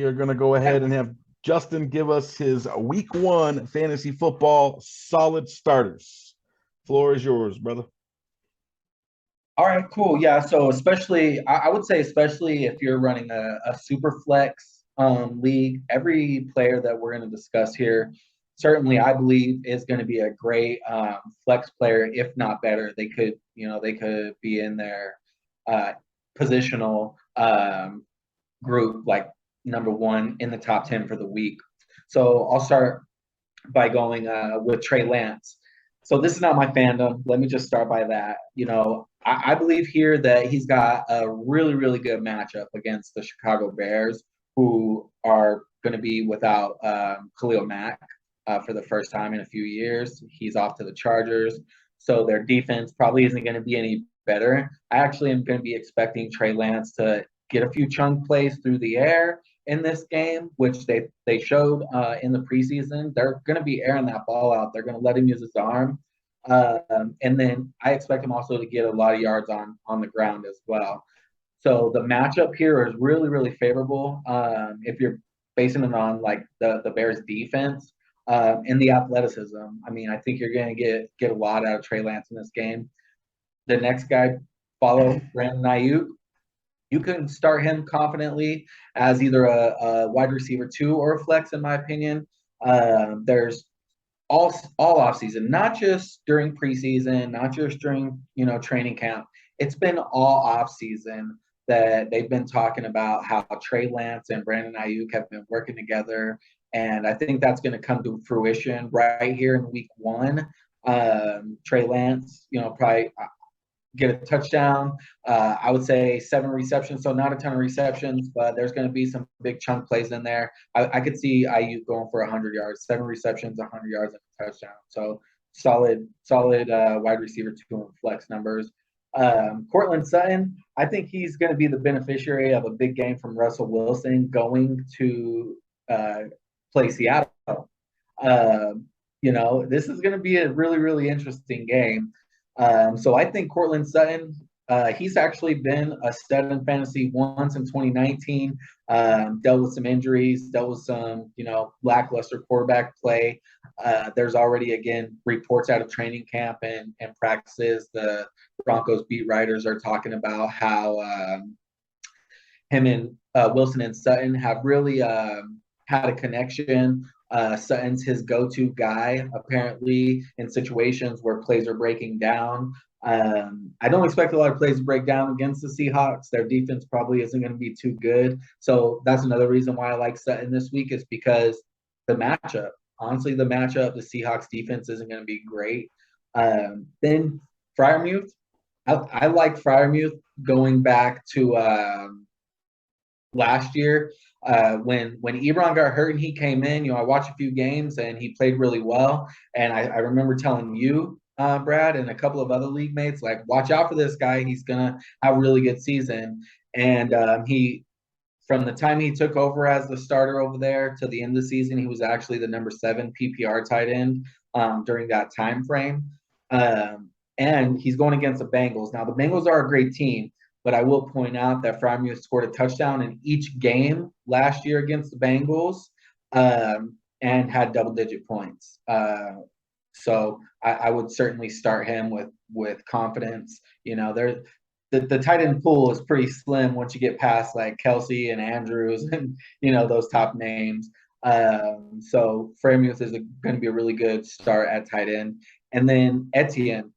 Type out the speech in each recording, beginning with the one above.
are going to go ahead and have Justin give us his week 1 fantasy football solid starters. Floor is yours, brother. All right, cool. Yeah, so especially, I would say, especially if you're running a super flex league, every player that we're going to discuss here, certainly I believe is going to be a great flex player, if not better. They could be in their uh, positional group, like number one in the top 10 for the week. So I'll start by going with Trey Lance. So this is not my fandom. Let me just start by that. I believe here that he's got a really, really good matchup against the Chicago Bears, who are going to be without Khalil Mack for the first time in a few years. He's off to the Chargers. So their defense probably isn't going to be any better. I actually am going to be expecting Trey Lance to get a few chunk plays through the air in this game, which they showed in the preseason. They're going to be airing that ball out. They're going to let him use his arm. And then I expect him also to get a lot of yards on the ground as well. So the matchup here is really, really favorable if you're basing it on like the Bears defense and the athleticism. I mean, I think you're going to get a lot out of Trey Lance in this game. The next guy, follow Brandon Ayuk. You can start him confidently as either a wide receiver 2 or a flex, in my opinion. There's all off season, not just during preseason, not just during training camp. It's been all off season that they've been talking about how Trey Lance and Brandon Ayuk have been working together, and I think that's going to come to fruition right here in week 1. Trey Lance, probably get a touchdown. I would say 7 receptions, so not a ton of receptions, but there's going to be some big chunk plays in there. I could see IU going for 100 yards, 7 receptions, 100 yards, and a touchdown. So solid wide receiver 2 and flex numbers. Cortland Sutton, I think he's going to be the beneficiary of a big game from Russell Wilson going to play Seattle. This is going to be a really, really interesting game. So I think Cortland Sutton, he's actually been a stud in fantasy once in 2019, dealt with some injuries, dealt with some, lackluster quarterback play. There's already, again, reports out of training camp and practices. The Broncos beat writers are talking about how him and Wilson and Sutton have really had a connection. Sutton's his go-to guy, apparently, in situations where plays are breaking down. I don't expect a lot of plays to break down against the Seahawks. Their defense probably isn't going to be too good. So that's another reason why I like Sutton this week is because the matchup. Honestly, the matchup, the Seahawks defense isn't going to be great. Then Freiermuth. I like Freiermuth going back to last year. When Ebron got hurt and he came in, I watched a few games and he played really well. And I remember telling you, Brad, and a couple of other league mates, like, watch out for this guy. He's gonna have a really good season. And from the time he took over as the starter over there to the end of the season, he was actually the number 7 PPR tight end during that time frame. And he's going against the Bengals. Now the Bengals are a great team. But I will point out that Freiermuth scored a touchdown in each game last year against the Bengals and had double-digit points. So I would certainly start him with confidence. The tight end pool is pretty slim once you get past like Kelsey and Andrews and those top names. So Freiermuth is going to be a really good start at tight end, and then Etienne.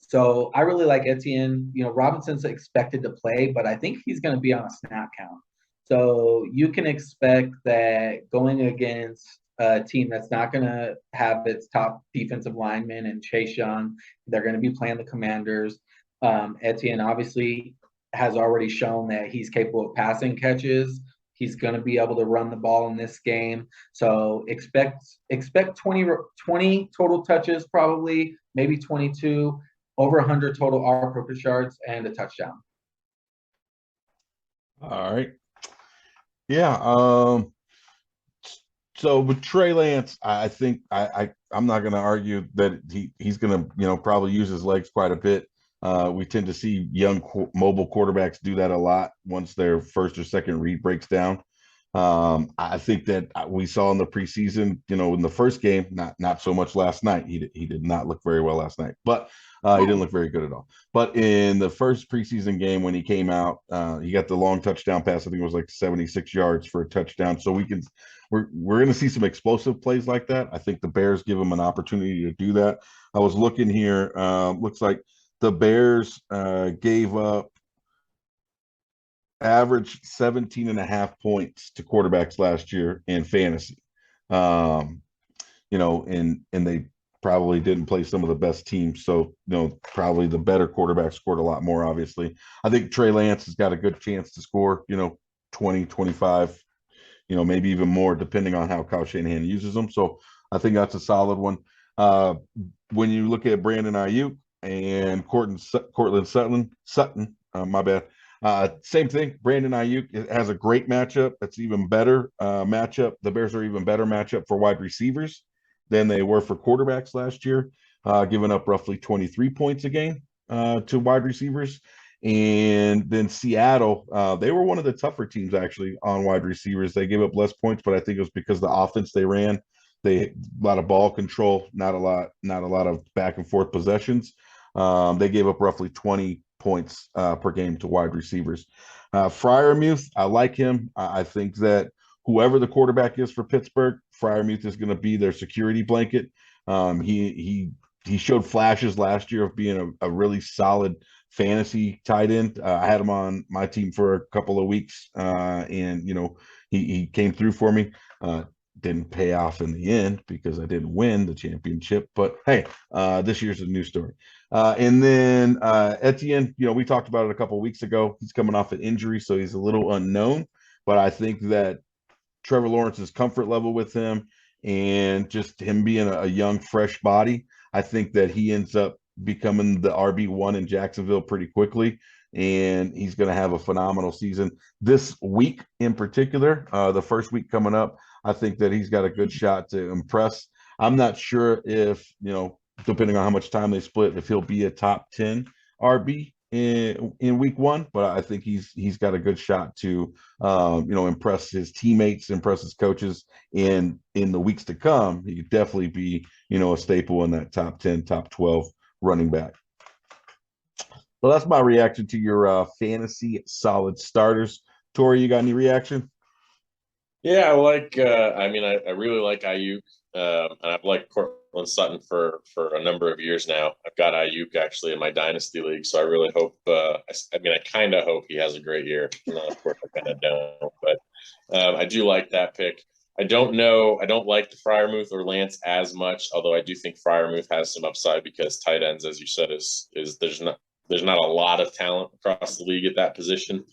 So I really like Etienne. Robinson's expected to play, but I think he's going to be on a snap count. So you can expect that going against a team that's not going to have its top defensive lineman and Chase Young, they're going to be playing the Commanders. Etienne obviously has already shown that he's capable of passing catches. He's going to be able to run the ball in this game. So expect 20 total touches, probably, maybe 22. Over 100 total all-purpose yards and a touchdown. All right. Yeah. So with Trey Lance, I think I'm not going to argue that he's going to probably use his legs quite a bit. We tend to see young mobile quarterbacks do that a lot once their first or second read breaks down. I think that we saw in the preseason, in the first game, not so much last night. He did not look very well last night, but he didn't look very good at all. But in the first preseason game when he came out, he got the long touchdown pass. I think it was like 76 yards for a touchdown. So we're going to see some explosive plays like that. I think the Bears give him an opportunity to do that. I was looking here. Looks like the Bears gave up averaged 17 and a half points to quarterbacks last year in fantasy. Um, and they probably didn't play some of the best teams. So, probably the better quarterback scored a lot more, obviously. I think Trey Lance has got a good chance to score, 20, 25, maybe even more, depending on how Kyle Shanahan uses them. So I think that's a solid one. Uh, when you look at Brandon Ayuk and Cortland Sutton, my bad. Same thing. Brandon Ayuk has a great matchup. It's even better matchup. The Bears are even better matchup for wide receivers than they were for quarterbacks last year, giving up roughly 23 points a game to wide receivers. And then Seattle, they were one of the tougher teams actually on wide receivers. They gave up less points, but I think it was because the offense they ran, a lot of ball control, not a lot of back and forth possessions. They gave up roughly 20 points per game to wide receivers. Freiermuth, I like him. I think that whoever the quarterback is for Pittsburgh, Freiermuth is going to be their security blanket. He showed flashes last year of being a really solid fantasy tight end. I had him on my team for a couple of weeks, and he came through for me. Didn't pay off in the end because I didn't win the championship. But hey, this year's a new story. And then Etienne, we talked about it a couple of weeks ago. He's coming off an injury, so he's a little unknown. But I think that Trevor Lawrence's comfort level with him and just him being a young, fresh body, I think that he ends up becoming the RB1 in Jacksonville pretty quickly. And he's going to have a phenomenal season this week in particular. The first week coming up, I think that he's got a good shot to impress. I'm not sure if, depending on how much time they split, if he'll be a top 10 RB in week one, but I think he's got a good shot to impress his teammates, impress his coaches, and in the weeks to come, he could definitely be a staple in that top 10, top 12 running back. So that's my reaction to your fantasy solid starters. Tori, you got any reaction? Yeah, I really like Ayuk, and I've liked Cortland Sutton for a number of years now. I've got Ayuk actually in my dynasty league, so I really hope. I kind of hope he has a great year. Of course, I kind of don't, but I do like that pick. I don't know. I don't like the Freiermuth or Lance as much, although I do think Freiermuth has some upside because tight ends, as you said, is there's not a lot of talent across the league at that position.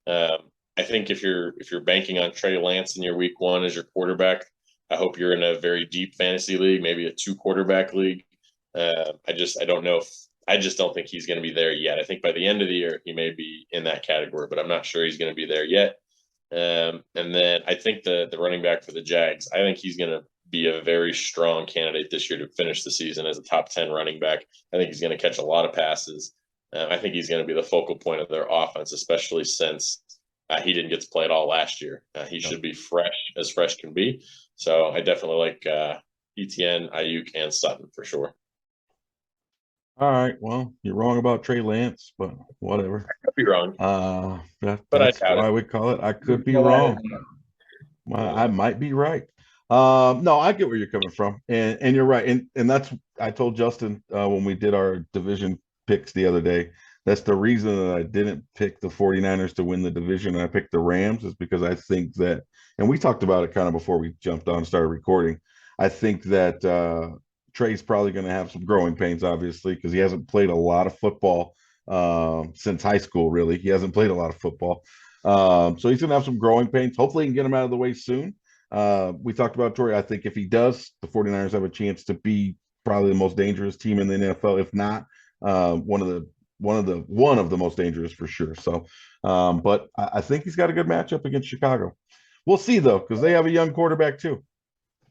I think if you're banking on Trey Lance in your week one as your quarterback, I hope you're in a very deep fantasy league, maybe a 2-quarterback league. I don't know if I just don't think he's going to be there yet. I think by the end of the year he may be in that category, but I'm not sure he's going to be there yet. And then I think the running back for the Jags, I think he's going to be a very strong candidate this year to finish the season as a top 10 running back. I think he's going to catch a lot of passes. I think he's going to be the focal point of their offense, especially since he didn't get to play at all last year. He should be fresh can be. So I definitely like Etienne, Ayuk, and Sutton for sure. All right. Well, you're wrong about Trey Lance, but whatever. I could be wrong. That's why I would call it. I could be wrong. I might be right. No, I get where you're coming from, and you're right. And that's I told Justin when we did our division picks the other day. That's the reason that I didn't pick the 49ers to win the division and I picked the Rams is because I think that, and we talked about it kind of before we jumped on and started recording. I think that Trey's probably going to have some growing pains, obviously, because he hasn't played a lot of football since high school, really. He hasn't played a lot of football. So he's going to have some growing pains. Hopefully he can get him out of the way soon. We talked about Torrey. I think if he does, the 49ers have a chance to be probably the most dangerous team in the NFL. If not, one of the most dangerous for sure. So, but I think he's got a good matchup against Chicago. We'll see though, because they have a young quarterback too.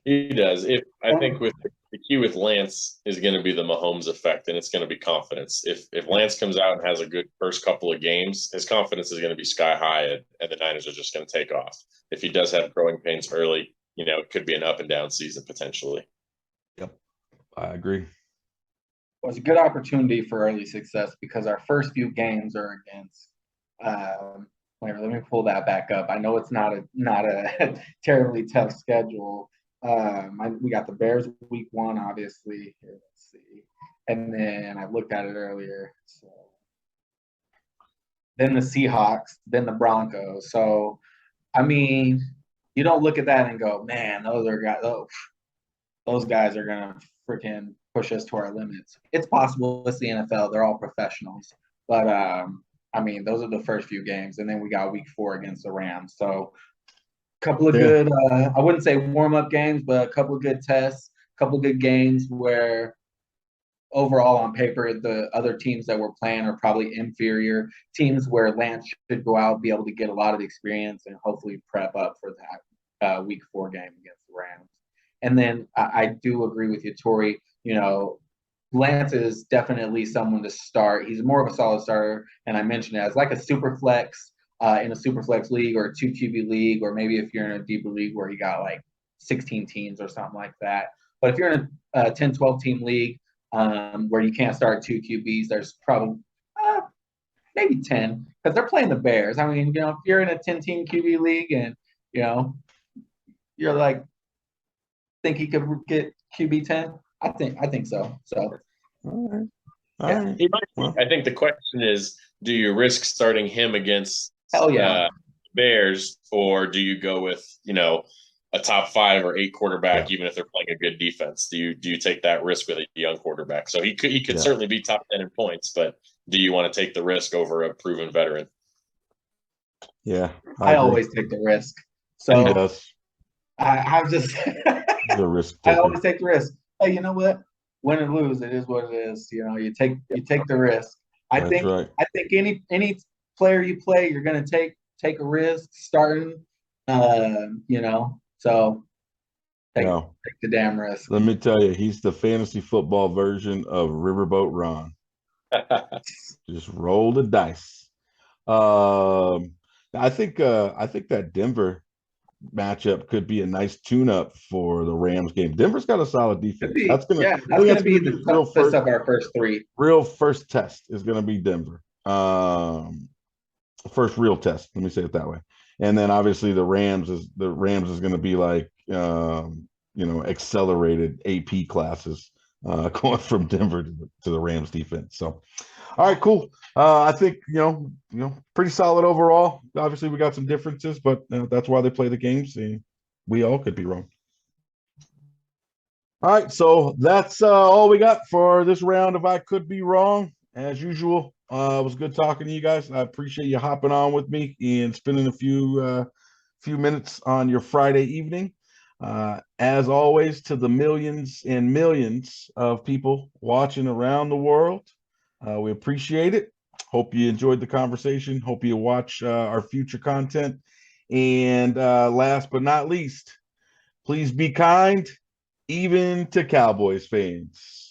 He does. I think with the key with Lance is going to be the Mahomes effect, and it's going to be confidence. If Lance comes out and has a good first couple of games, his confidence is going to be sky high, and the Niners are just going to take off. If he does have growing pains early, it could be an up and down season potentially. Yep, I agree. Well, it's a good opportunity for early success because our first few games are against. Let me pull that back up. I know it's not a terribly tough schedule. We got the Bears week 1, obviously. Here, let's see. And then I looked at it earlier. So then the Seahawks, then the Broncos. So, I mean, you don't look at that and go, man, those guys are gonna freaking push us to our limits. It's possible. It's the NFL. They're all professionals. But I mean, those are the first few games, and then we got week 4 against the Rams. So a couple of good, I wouldn't say warm-up games, but a couple of good tests, a couple of good games where overall on paper, the other teams that we're playing are probably inferior teams where Lance should go out, be able to get a lot of experience and hopefully prep up for that week 4 game against the Rams. And then I do agree with you, Tori, Lance is definitely someone to start. He's more of a solid starter, and I mentioned it as like a super flex in a super flex league or a 2 QB league, or maybe if you're in a deeper league where you got like 16 teams or something like that. But if you're in a 10, 12 team league where you can't start 2 QBs, there's probably maybe 10 because they're playing the Bears. I mean, if you're in a 10 team QB league and you're like think he could get QB 10. I think so. So, all right. He might. I think the question is, do you risk starting him against Bears, or do you go with a top 5 or 8 quarterback, even if they're playing a good defense? Do you take that risk with a young quarterback? So he could certainly be top 10 in points, but do you want to take the risk over a proven veteran? Yeah, I always take the risk. So he does. I'm just the risk. I always take the risk. Hey, you know what? Win or lose, it is what it is. You take the risk. I think any player you play, you're gonna take a risk starting. So take the damn risk. Let me tell you, he's the fantasy football version of Riverboat Ron. Just roll the dice. I think that Denver matchup could be a nice tune-up for the Rams game. Denver's got a solid defense. That's gonna be the toughest of our first 3. Real first test is gonna be Denver. First real test. Let me say it that way. And then obviously the Rams is gonna be like accelerated AP classes going from Denver to the Rams defense. So all right, cool. I think pretty solid overall. Obviously, we got some differences, but that's why they play the games, and we all could be wrong. All right, so that's all we got for this round of I Could Be Wrong. As usual, it was good talking to you guys. I appreciate you hopping on with me and spending a few minutes on your Friday evening. As always, to the millions and millions of people watching around the world. We appreciate it. Hope you enjoyed the conversation. Hope you watch our future content. And last but not least, please be kind, even to Cowboys fans.